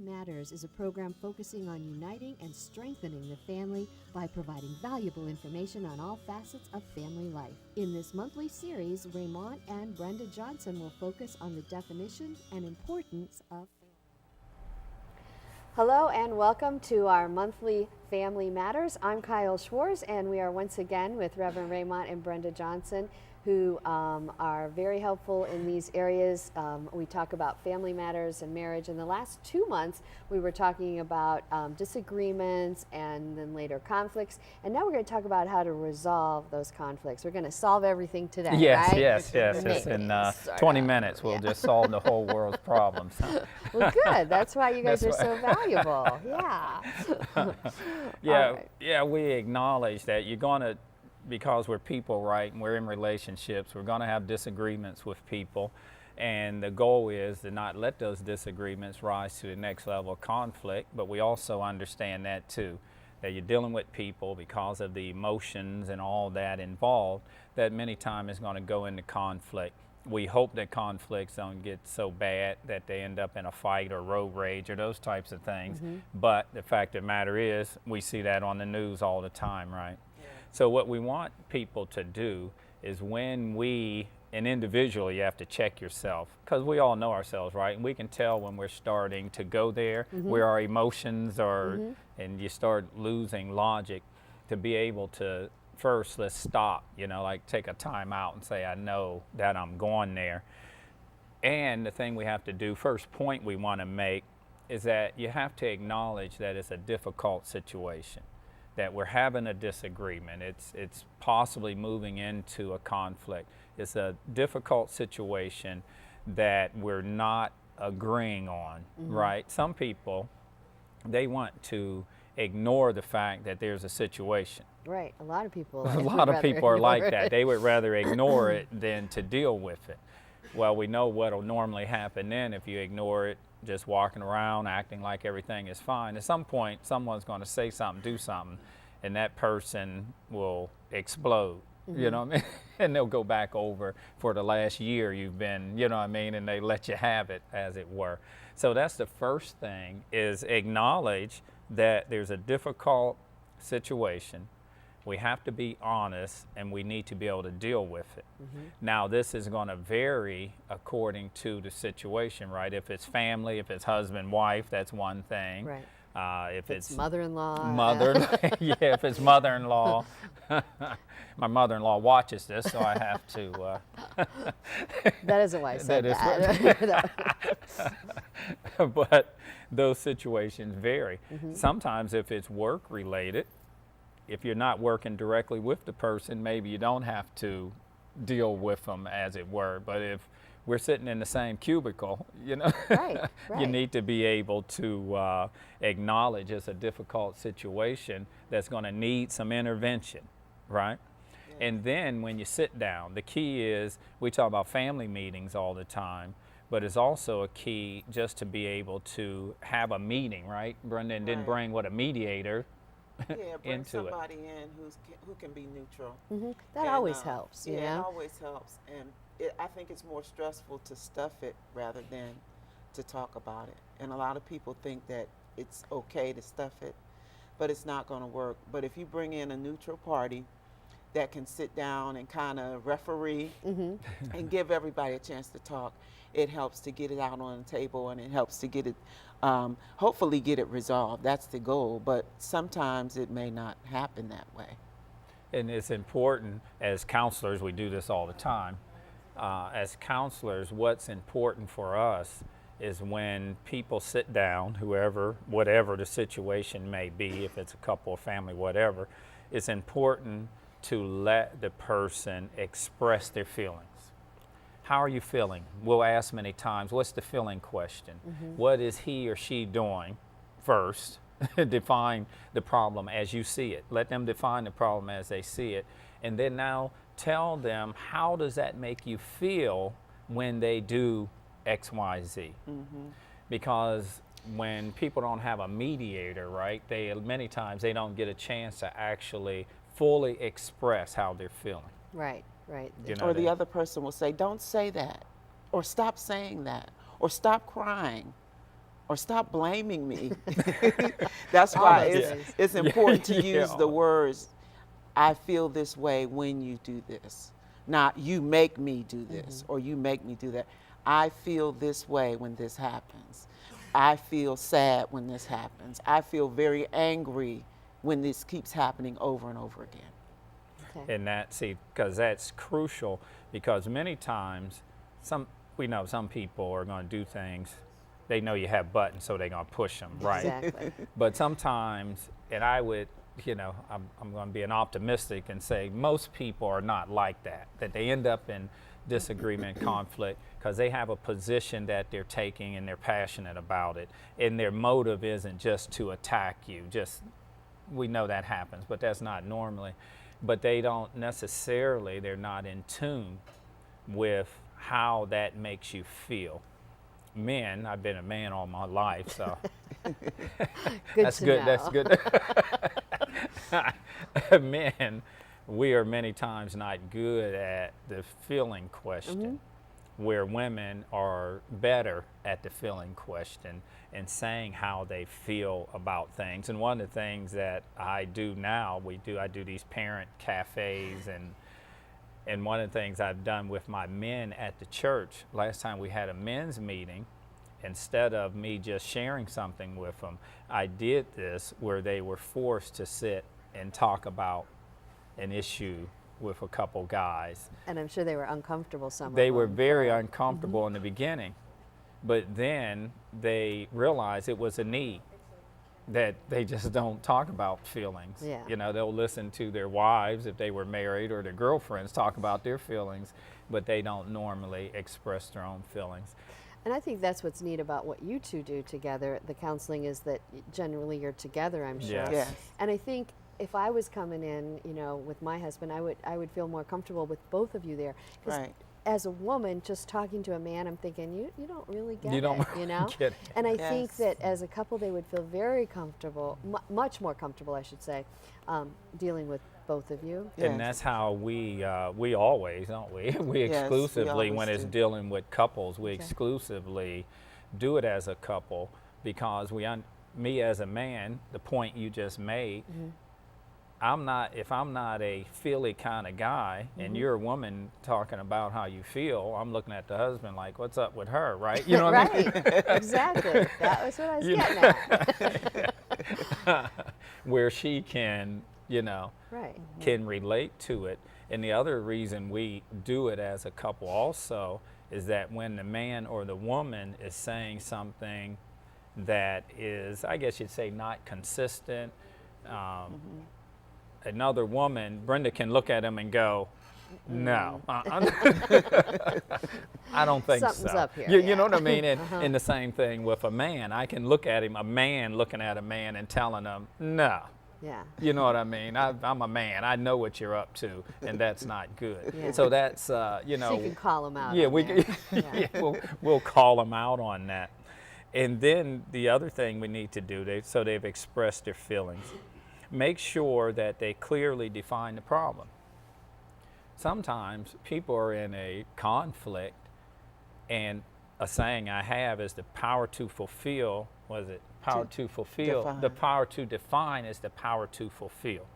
Matters is a program focusing on uniting and strengthening the family by providing valuable information on all facets of family life. In this monthly series, Raymond and Brenda Johnson will focus on the definition and importance of Hello and welcome to our monthly Family Matters. I'm Kyle Schwartz, and we are once again with Reverend Raymond and Brenda Johnson, who are very helpful in these areas. We talk about family matters and marriage. In the last 2 months, we were talking about disagreements and then later conflicts. And now we're going to talk about how to resolve those conflicts. We're going to solve everything today, yes, right? Yes. It's in 20 minutes, we'll just solve the whole world's problems. Well, good. That's why you guys are so valuable. Yeah. Yeah, we acknowledge that you're going to, because we're people, right, and we're in relationships, we're going to have disagreements with people, and the goal is to not let those disagreements rise to the next level of conflict. But we also understand that too, that you're dealing with people because of the emotions and all that involved, that many times is going to go into conflict. We hope that conflicts don't get so bad that they end up in a fight or road rage or those types of things. But the fact of the matter is, we see that on the news all the time, right? So what we want people to do is, when and individually you have to check yourself, because we all know ourselves, right? And we can tell when we're starting to go there, where our emotions are, and you start losing logic, to be able to first, let's stop, like take a time out and say, I know that I'm going there. And the thing we have to do, first point we want to make, is that you have to acknowledge that it's a difficult situation, that we're having a disagreement. It's possibly moving into a conflict. It's a difficult situation that we're not agreeing on, right? Some people, they want to ignore the fact that there's a situation. Right. A lot of people. A lot of people are like that. They would rather ignore it than to deal with it. Well, we know what will normally happen then if you ignore it, just walking around acting like everything is fine. At some point, someone's going to say something, do something, and that person will explode. You know what I mean? And they'll go back over for the last year you've been, you know what I mean, and they let you have it, as it were. So that's the first thing, is acknowledge that there's a difficult situation. We have to be honest, and we need to be able to deal with it. Now, this is going to vary according to the situation, right? If it's family, if it's husband, wife, that's one thing. Right. If it's mother-in-law. Yeah, if it's mother-in-law. My mother-in-law watches this, so I have to. That isn't why I said that. But those situations vary. Sometimes if it's work-related, if you're not working directly with the person, maybe you don't have to deal with them, as it were. But if we're sitting in the same cubicle, Right. you need to be able to acknowledge it's a difficult situation that's going to need some intervention, right? Yeah. And then when you sit down, the key is, we talk about family meetings all the time, but it's also a key just to be able to have a meeting, right? Brenda, and then bring a mediator bring into somebody in who can be neutral. That always helps. It always helps. And I think it's more stressful to stuff it rather than to talk about it. And a lot of people think that it's okay to stuff it, but it's not going to work. But if you bring in a neutral party that can sit down and kind of referee and give everybody a chance to talk, it helps to get it out on the table, and it helps to get it, hopefully get it resolved. That's the goal, but sometimes it may not happen that way. And it's important, as counselors, we do this all the time. As counselors, what's important for us is, when people sit down, whatever the situation may be, if it's a couple, family, whatever, it's important to let the person express their feelings. How are you feeling? We'll ask many times, what's the feeling question? What is he or she doing first? Define the problem as you see it. Let them define the problem as they see it. And then now tell them, how does that make you feel when they do X, Y, Z? Because when people don't have a mediator, right, many times they don't get a chance to actually fully express how they're feeling. Right. Or the other person will say, don't say that, or stop saying that, or stop crying, or stop blaming me. That's why those it's, things. it's important to Yeah. use the words, I feel this way when you do this. Not you make me do this or you make me do that. I feel this way when this happens. I feel sad when this happens. I feel very angry when this keeps happening over and over again. Okay. And that, see, because that's crucial, because many times we know some people are going to do things, they know you have buttons, so they're going to push them, right? Exactly. But sometimes, and I would, I'm going to be an optimistic and say most people are not like that they end up in disagreement, conflict, because they have a position that they're taking and they're passionate about it. And their motive isn't just to attack you, we know that happens, but that's not normally. But they don't necessarily, they're not in tune with how that makes you feel. Men, I've been a man all my life, so Good that's to good. know. That's good. Men, we are many times not good at the feeling question, where women are better at the feeling question and saying how they feel about things. And one of the things that I do now, I do these parent cafes, and one of the things I've done with my men at the church, last time we had a men's meeting, instead of me just sharing something with them, I did this where they were forced to sit and talk about an issue with a couple guys. And I'm sure they were uncomfortable, some They of were them. very uncomfortable in the beginning, but then they realized it was a need, that they just don't talk about feelings. Yeah. They'll listen to their wives if they were married or their girlfriends talk about their feelings, but they don't normally express their own feelings. And I think that's what's neat about what you two do together. The counseling is that generally you're together, I'm sure. Yes. Yes. And I think if I was coming in, with my husband, I would feel more comfortable with both of you there. 'Cause Right. as a woman, just talking to a man, I'm thinking, you don't really get You don't it, you know? get it. And I think Yes. that as a couple, they would feel very comfortable, much more comfortable, I should say, dealing with both of you. Yes. And that's how we always, don't we? We Yes, we exclusively, when always it's do. dealing with couples, we Okay. exclusively do it as a couple, because me as a man, the point you just made, if I'm not a feely kind of guy, and you're a woman talking about how you feel, I'm looking at the husband like, what's up with her, right? You know what I mean? Right, exactly. That was what I was getting at. Where she can, Right. can relate to it. And the other reason we do it as a couple also is that when the man or the woman is saying something that is, I guess you'd say, not consistent, another woman, Brenda, can look at him and go, no, I don't think Something's so. up here, You yeah. know what I mean? And the same thing with a man. I can look at him, a man looking at a man and telling him, no. Yeah. You know what I mean? I'm a man. I know what you're up to, and that's not good. Yeah. So that's, So you can call them out. yeah, on we there. yeah, we'll call them out on that. And then the other thing we need to do, so they've expressed their feelings, make sure that they clearly define the problem. Sometimes people are in a conflict, and a saying I have is the power to fulfill, power to fulfill. define. The power to define is the power to fulfill.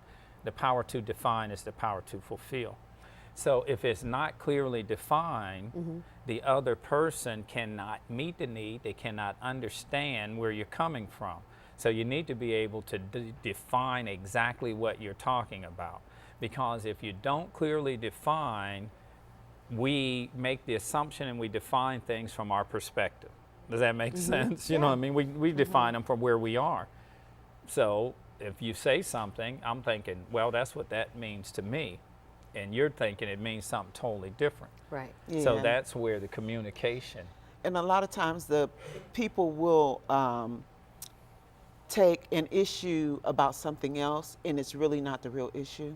The power to define is the power to fulfill. So if it's not clearly defined, the other person cannot meet the need, they cannot understand where you're coming from. So you need to be able to define exactly what you're talking about. Because if you don't clearly define, we make the assumption and we define things from our perspective. Does that make sense? You know what I mean? We define them from where we are. So if you say something, I'm thinking, well, that's what that means to me. And you're thinking it means something totally different. Right. So Yeah. that's where the communication. And a lot of times the people will take an issue about something else, and it's really not the real issue.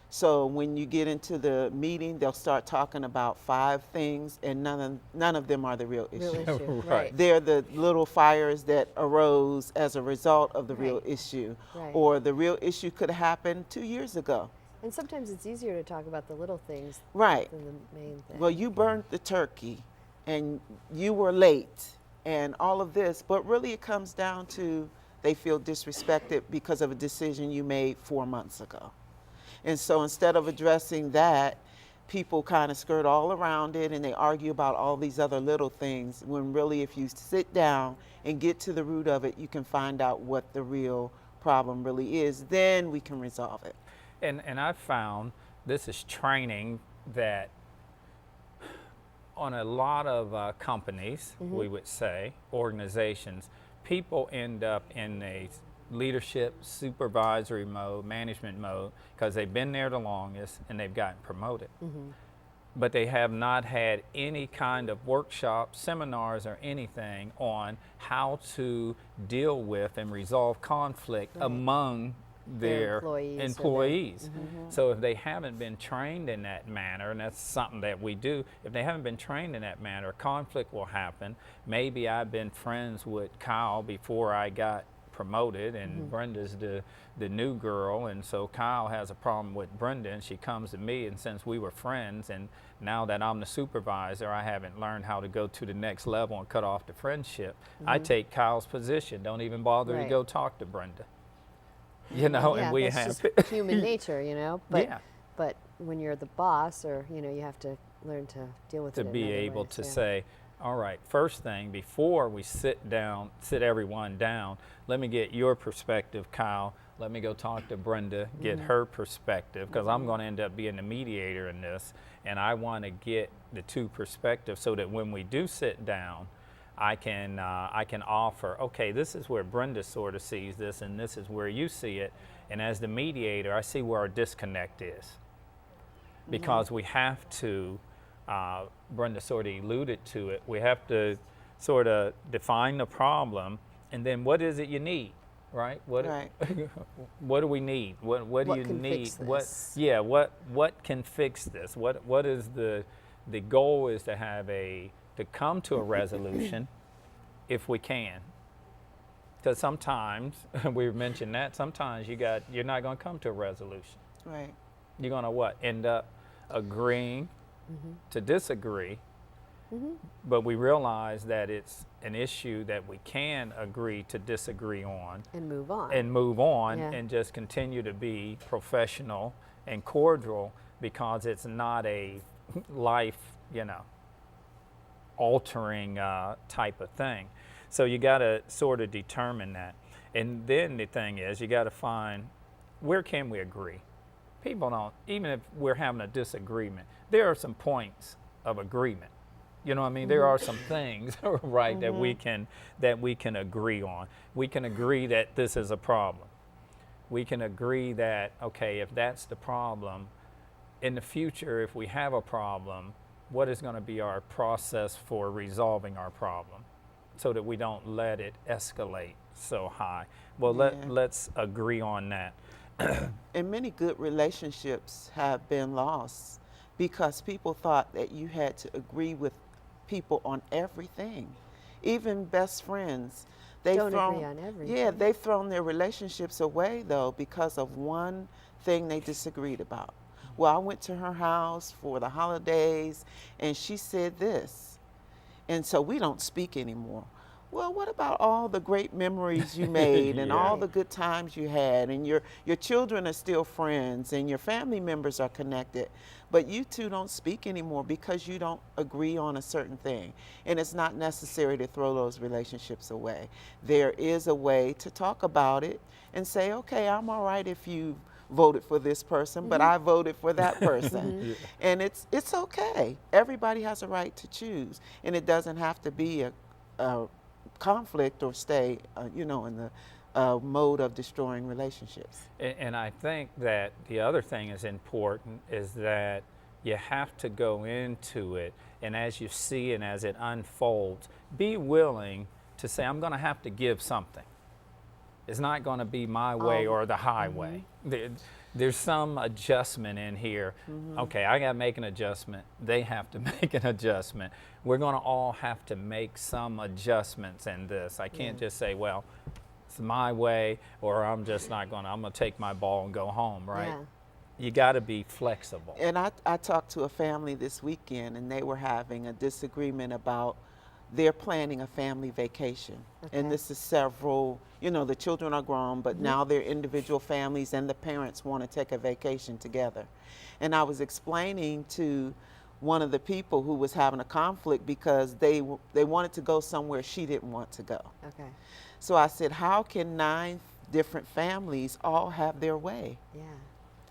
So when you get into the meeting, they'll start talking about 5 things, and none of them are the real issue. Real issue. Right. Right. They're the little fires that arose as a result of the real Right. issue. Right. Or the real issue could have happened 2 years ago. And sometimes it's easier to talk about the little things Right. than the main thing. Well, you burned the turkey and you were late and all of this, but really it comes down to they feel disrespected because of a decision you made 4 months ago. And so instead of addressing that, people kind of skirt all around it and they argue about all these other little things, when really if you sit down and get to the root of it, you can find out what the real problem really is. Then we can resolve it. And I've found this is training that on a lot of companies, we would say, organizations, people end up in a leadership, supervisory mode, management mode, because they've been there the longest and they've gotten promoted. But they have not had any kind of workshops, seminars, or anything on how to deal with and resolve conflict among their employees. So if they haven't been trained in that manner, and that's something that we do, if they haven't been trained in that manner, conflict will happen. Maybe I've been friends with Kyle before I got promoted, and Brenda's the new girl, and so Kyle has a problem with Brenda, and she comes to me, and since we were friends, and now that I'm the supervisor, I haven't learned how to go to the next level and cut off the friendship. I take Kyle's position, don't even bother to go talk to Brenda. You know, yeah, and we that's have just human nature, you know. But Yeah. but when you're the boss, or you know, you have to learn to deal with to it in be other able ways, to yeah. say, all right, first thing, before we sit everyone down, let me get your perspective, Kyle. Let me go talk to Brenda, get her perspective, because I'm going to end up being the mediator in this, and I want to get the two perspectives so that when we do sit down, I can offer, okay, this is where Brenda sort of sees this, and this is where you see it, and as the mediator, I see where our disconnect is, because we have to. Brenda sort of alluded to it. We have to sort of define the problem, and then what is it you need, right? What what do we need? What do you can need? fix this? What can fix this? What is the goal is to come to a resolution if we can. Because sometimes we mentioned that sometimes you're not going to come to a resolution. Right. You're going to what? End up agreeing to disagree, but we realize that it's an issue that we can agree to disagree on And move on. Yeah. and just continue to be professional and cordial, because it's not a life, altering type of thing. So you got to sort of determine that. And then the thing is, you got to find, where can we agree? People don't, even if we're having a disagreement, there are some points of agreement. You know what I mean? There are some things, right, that we can agree on. We can agree that this is a problem. We can agree that, okay, if that's the problem, in the future, if we have a problem, what is going to be our process for resolving our problem so that we don't let it escalate so high? Well, let's agree on that. And many good relationships have been lost because people thought that you had to agree with people on everything. Even best friends, they've Don't agree on everything. Yeah, they've thrown their relationships away though because of one thing they disagreed about. Well, I went to her house for the holidays and she said this, and so we don't speak anymore. Well, what about all the great memories you made and all the good times you had, and your children are still friends and your family members are connected, but you two don't speak anymore because you don't agree on a certain thing. And it's not necessary to throw those relationships away. There is a way to talk about it and say, okay, I'm all right if you voted for this person, but I voted for that person. And it's okay. Everybody has a right to choose, and it doesn't have to be a conflict or stay, in the mode of destroying relationships. And I think that the other thing is important is that you have to go into it, and as you see and as it unfolds, be willing to say, I'm going to have to give something. It's not going to be my way or the highway. There's some adjustment in here. Okay, I got to make an adjustment. They have to make an adjustment. We're going to all have to make some adjustments in this. I can't just say, well, it's my way, or I'm just not going to, I'm going to take my ball and go home, right? Yeah. You got to be flexible. And I talked to a family this weekend, and they were having a disagreement about they're planning a family vacation. Okay. And this is several, you know, the children are grown, but now they're individual families and the parents want to take a vacation together. And I was explaining to one of the people who was having a conflict because they wanted to go somewhere she didn't want to go. Okay. So I said, how can 9 different families all have their way? Yeah.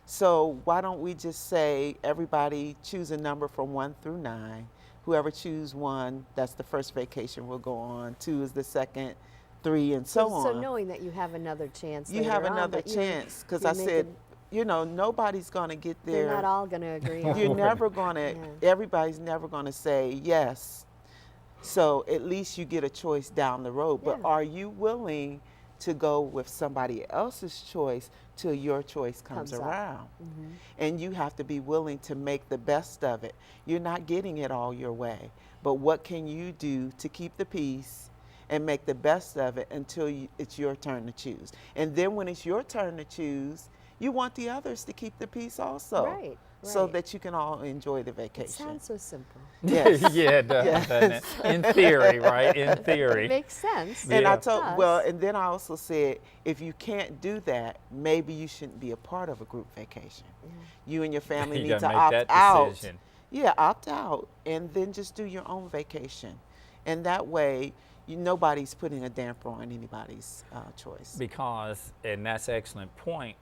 So why don't we just say everybody choose a number from 1 through 9. Whoever choose 1, that's the first vacation we'll go on. 2 is the second, 3, and so on. So knowing that you have another chance. You have later on, another but you're- chance because you're I said, making- you know, nobody's going to get there. they're not all going to agree on You're it. never going to, Yeah. everybody's never going to say yes. So at least you get a choice down the road. But Yeah. are you willing to go with somebody else's choice till your choice comes Comes up. around? Mhm. And you have to be willing to make the best of it. You're not getting it all your way. But what can you do to keep the peace and make the best of it until it's your turn to choose? And then when it's your turn to choose, you want the others to keep the peace also. Right. So right. that you can all enjoy the It vacation. sounds so simple. Yes. Yeah, it does, doesn't it? In theory, right? In It theory. makes sense. And I Yeah. told, Does. well, and then I also said, if you can't do that, maybe you shouldn't be a part of a group vacation. You and your family You need to gotta make opt that out. decision. Yeah, opt out and then just do your own vacation. And that way, nobody's putting a damper on anybody's choice. Because, and that's an excellent point,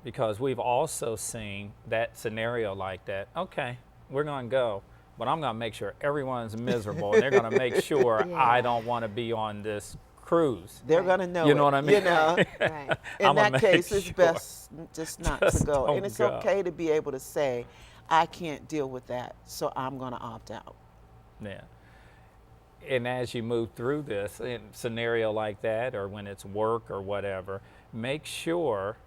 because we've also seen that scenario like that. Okay, we're going to go, but I'm going to make sure everyone's miserable, and they're going to make sure Yeah. I don't want to be on this cruise. They're Right. going to know You know it, what I mean? You know? Right. In I'ma that make case, it's sure. best just not Just to go. don't And it's go. okay to be able to say, I can't deal with that, so I'm going to opt out. Yeah. And as you move through this in scenario like that, or when it's work or whatever, make sure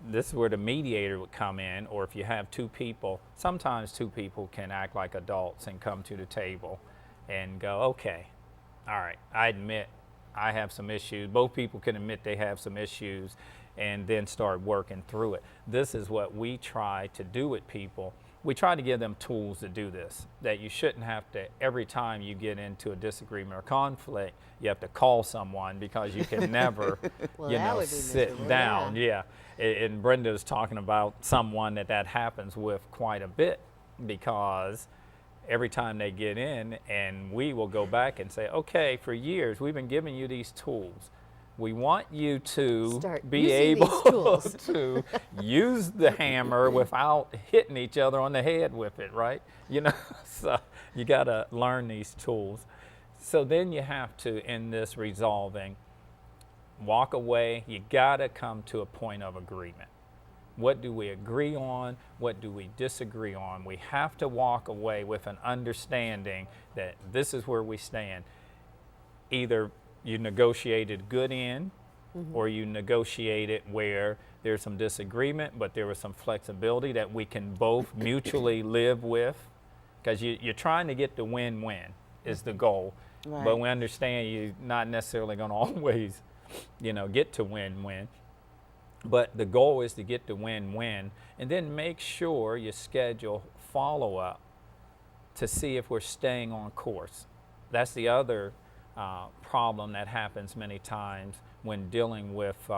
this is where the mediator would come in, or if you have 2 people, sometimes 2 people can act like adults and come to the table and go, okay, all right, I admit I have some issues. Both people can admit they have some issues and then start working through it. This is what we try to do with people. We try to give them tools to do this, that you shouldn't have to, every time you get into a disagreement or conflict, you have to call someone, because you can never, Well, you that know, would be sit miserable, down. Yeah. And Brenda's talking about someone that happens with quite a bit, because every time they get in, and we will go back and say, okay, for years we've been giving you these tools. We want you to Start be using able these tools." to use the hammer without hitting each other on the head with it, right? You know, so you got to learn these tools. So then you have to, in this resolving, walk away. You got to come to a point of agreement. What do we agree on? What do we disagree on? We have to walk away with an understanding that this is where we stand. Either you negotiated good in, or you negotiated where there's some disagreement, but there was some flexibility that we can both mutually live with. Because you're trying to get the win-win is the goal. Right. But we understand you're not necessarily going to always, get to win-win. But the goal is to get to win-win, and then make sure you schedule follow-up to see if we're staying on course. That's the other problem that happens many times when dealing with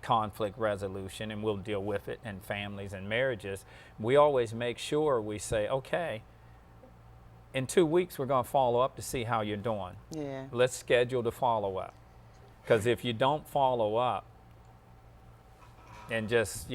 conflict resolution, and we'll deal with it in families and marriages. We always make sure we say, okay, in 2 weeks we're going to follow up to see how you're doing. Yeah. Let's schedule the follow-up. Because if you don't follow up, and just,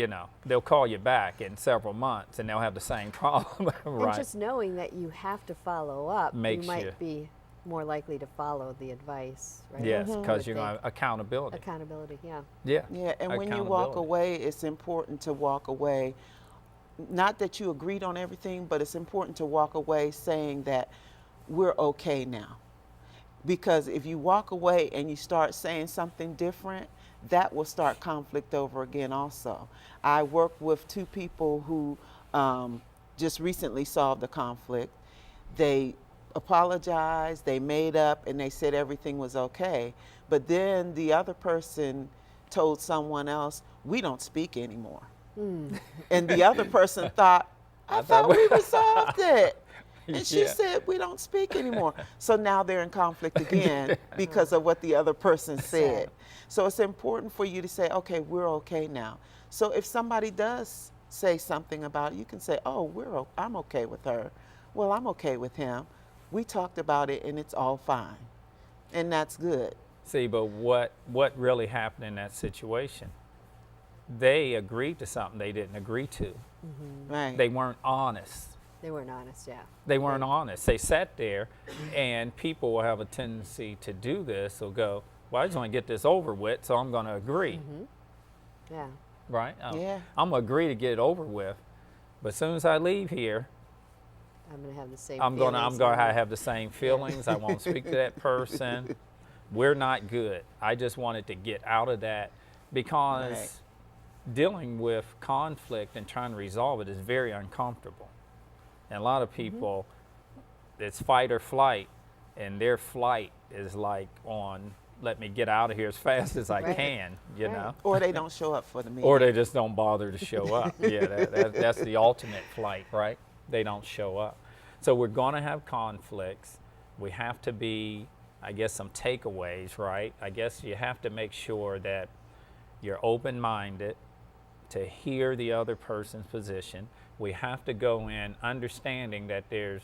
they'll call you back in several months and they'll have the same problem, right? And just knowing that you have to follow up, Makes you might you- be more likely to follow the advice, right? Yes, I because would you're going to think. have accountability. Accountability, yeah. Yeah. Yeah, and when you walk Accountability. away, it's important to walk away, not that you agreed on everything, but it's important to walk away saying that we're okay now. Because if you walk away and you start saying something different, that will start conflict over again also. I work with 2 people who just recently solved a conflict. They apologized, they made up, and they said everything was okay. But then the other person told someone else, we don't speak anymore. And the other person thought, I thought we resolved it. And she Yeah. said, we don't speak anymore. So now they're in conflict again because of what the other person said. So it's important for you to say, okay, we're okay now. So if somebody does say something about it, you can say, oh, I'm okay with her. Well, I'm okay with him. We talked about it and it's all fine. And that's good. See, but what really happened in that situation? They agreed to something they didn't agree to. Right. They weren't honest. They weren't honest, yeah. They weren't honest. They sat there, and people will have a tendency to do this. They'll go, well, I just want to get this over with, so I'm going to agree. Yeah. Right? Yeah. I'm going to agree to get it over with. But as soon as I leave here, I'm going to have the same I'm going feelings to and- have the same feelings. I won't speak to that person. We're not good. I just wanted to get out of that because Right. dealing with conflict and trying to resolve it is very uncomfortable. And a lot of people, it's fight or flight, and their flight is like on, let me get out of here as fast as I Right. can, you Right. know? Or they don't show up for the meeting. Or they just don't bother to show up. Yeah, that's the ultimate flight, right? They don't show up. So we're going to have conflicts. We have to be, I guess, some takeaways, right? I guess you have to make sure that you're open-minded to hear the other person's position. We have to go in understanding that there's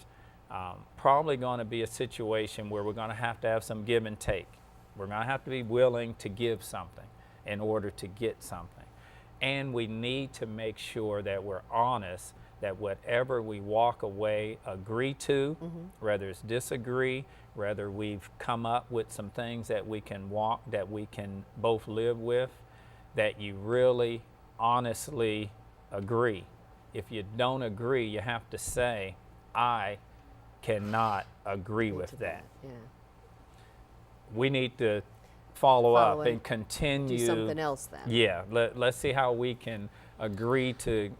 probably going to be a situation where we're going to have some give and take. We're going to have to be willing to give something in order to get something. And we need to make sure that we're honest that whatever we walk away, agree to, whether it's disagree, whether we've come up with some things that we can both live with, that you really honestly agree. If you don't agree, you have to say, I cannot agree with that. Yeah. We need to follow up Follow and continue. Do something else then. Yeah, let's see how we can agree to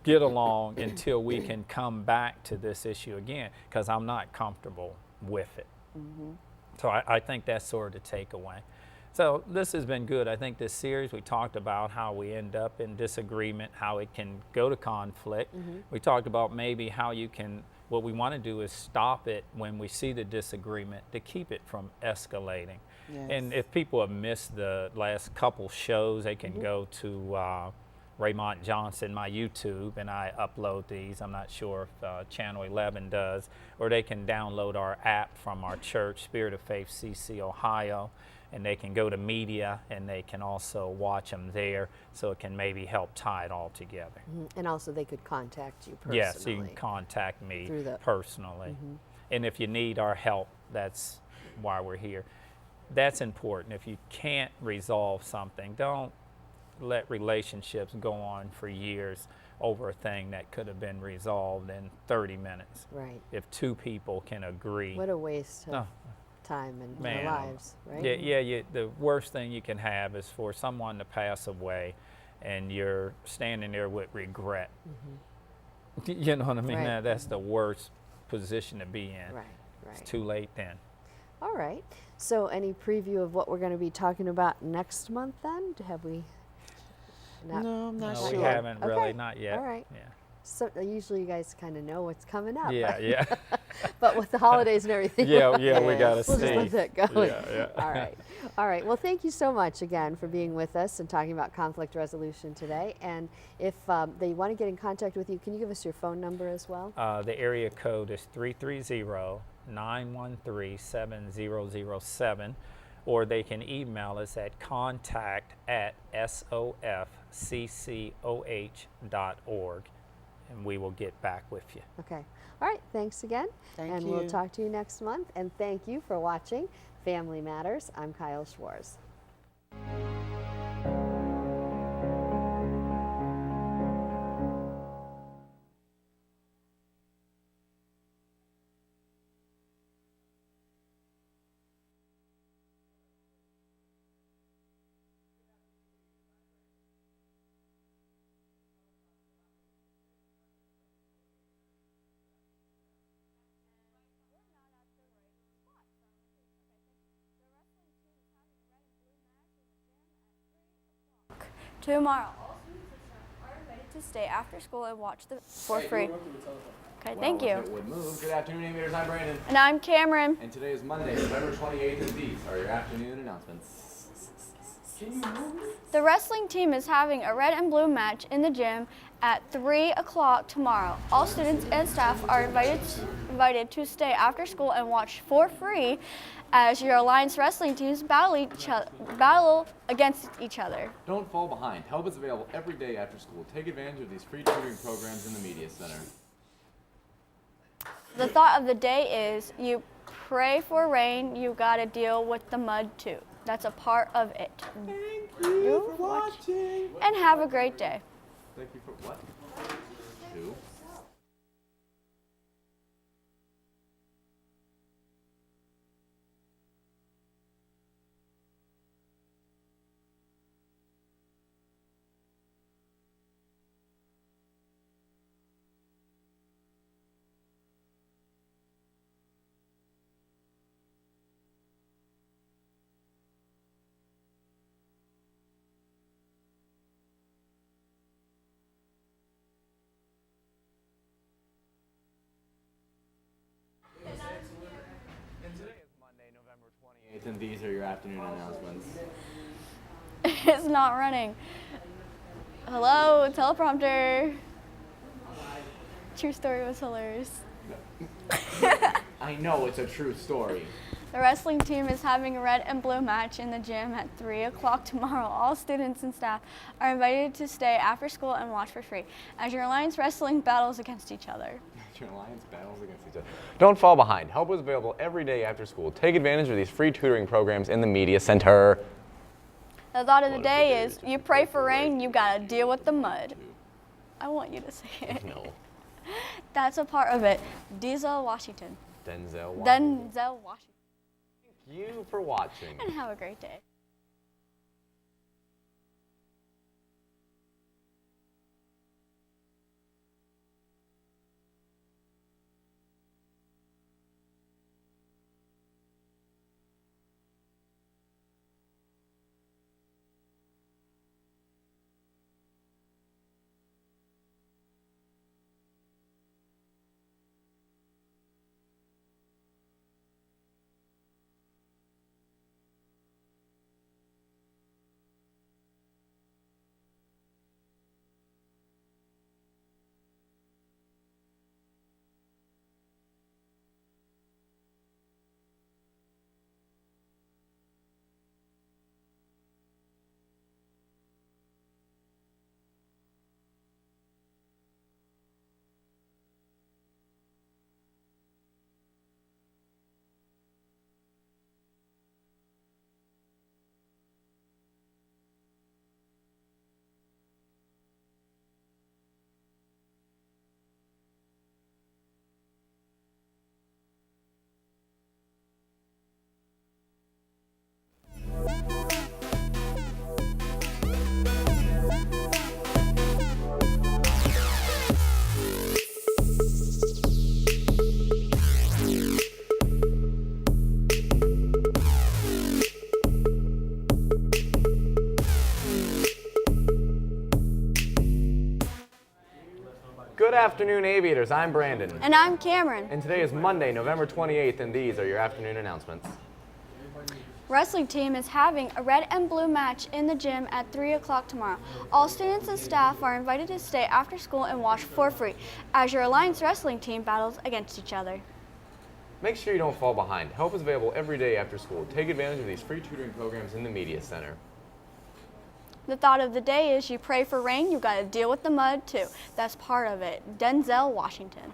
get along until we can come back to this issue again, because I'm not comfortable with it. So I think that's sort of the takeaway. So this has been good. I think this series, we talked about how we end up in disagreement, how it can go to conflict. We talked about maybe how what we want to do is stop it when we see the disagreement to keep it from escalating. Yes. And if people have missed the last couple shows, they can go to Raymont Johnson, my YouTube, and I upload these. I'm not sure if Channel 11 does, or they can download our app from our church, Spirit of Faith CC Ohio, and they can go to media and they can also watch them there, so it can maybe help tie it all together. And also they could contact you personally. Yes, you can contact me Through the- personally. And if you need our help, that's why we're here. That's important. If you can't resolve something, don't let relationships go on for years over a thing that could have been resolved in 30 minutes. Right. If two people can agree. What a waste of Oh, time and man. their lives, right? The worst thing you can have is for someone to pass away and you're standing there with regret. You know what I mean? Right. That's the worst position to be in. Right, It's right. too late then. All right. So any preview of what we're going to be talking about next month then? Have we? Not, No, I'm not No, sure. we haven't really, Okay. not yet. All right. Yeah. So usually you guys kind of know what's coming up. Yeah, yeah. But with the holidays and everything. Yeah, we gotta We'll see. just let that go. Yeah, yeah. All right. All right. Well, thank you so much again for being with us and talking about conflict resolution today. And if they want to get in contact with you, can you give us your phone number as well? The area code is 330-913-7007, or they can email us at contact@sofccoh.org, and we will get back with you. Okay. All right. Thanks again. Thank and you. we'll talk to you next month. And thank you for watching Family Matters. I'm Kyle Schwarz. Tomorrow, all students are invited to stay after school and watch for free. Okay. Thank you. It would move. Good afternoon, Aviators. I'm Brandon. And I'm Cameron. And today is Monday, November 28th, and these are your afternoon announcements. The wrestling team is having a red and blue match in the gym at 3 o'clock tomorrow. All students and staff are invited to stay after school and watch for free as your Alliance wrestling teams battle against each other. Don't fall behind. Help is available every day after school. Take advantage of these free tutoring programs in the Media Center. The thought of the day is you pray for rain, you gotta deal with the mud too. That's a part of it. Thank you for watching. And have a great day. Thank you for what? Two. And these are your afternoon announcements. It's not running. Hello, teleprompter. True story was hilarious. I know it's a true story. The wrestling team is having a red and blue match in the gym at 3 o'clock tomorrow. All students and staff are invited to stay after school and watch for free as your Alliance wrestling battles against each other. Your Alliance battles against each other. Don't fall behind. Help is available every day after school. Take advantage of these free tutoring programs in the Media Center. The thought of the day is you pray for rain, you gotta deal with the mud. I want you to say it. No. That's a part of it. Denzel Washington. Denzel Washington. Denzel Washington. Thank you for watching. And have a great day. Good afternoon, Aviators. I'm Brandon. And I'm Cameron. And today is Monday, November 28th, and these are your afternoon announcements. Wrestling team is having a red and blue match in the gym at 3 o'clock tomorrow. All students and staff are invited to stay after school and watch for free as your Alliance wrestling team battles against each other. Make sure you don't fall behind. Help is available every day after school. Take advantage of these free tutoring programs in the Media Center. The thought of the day is you pray for rain, you gotta deal with the mud too. That's part of it. Denzel Washington.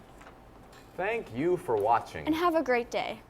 Thank you for watching. And have a great day.